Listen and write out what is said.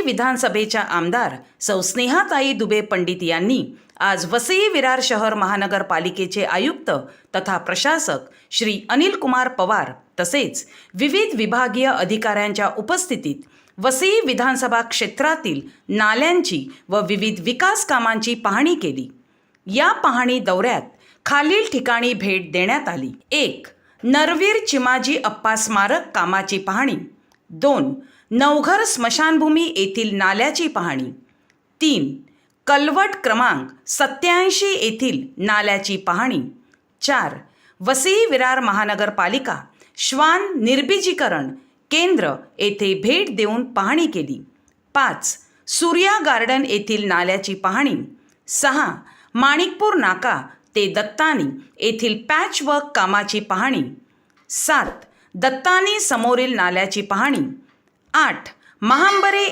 विधानसभेच्या आमदार सौ स्नेहाताई दुबे पंडित यांनी आज वसई विरार शहर महानगरपालिकेचे आयुक्त तथा प्रशासक श्री अनिल कुमार पवार तसेच विविध विभागीय अधिकाऱ्यांच्या उपस्थितीत वसई विधानसभा क्षेत्रातील नाल्यांची व विविध विकास कामांची पाहणी केली। या पाहणी दौऱ्यात खालील ठिकाणी भेट देण्यात आली। 1. नरवीर चिमाजी अप्पा स्मारक कामाची पाहणी। 2. नवघर स्मशानभूमी येथील नाल्याची पाहणी। 3. कलवट क्रमांक 87 येथील नाल्याची पाहणी। 4. वसई विरार महानगरपालिका श्वान निर्बीजीकरण केंद्र येथे भेट देऊन पाहणी केली। 5. सूर्या गार्डन येथील नाल्याची पाहणी। 6. माणिकपूर नाका ते दत्तानी येथील पॅचवर्क कामाची पाहणी। 7. दत्तानी समोरील नाल्याची पाहणी। 8. महांबरे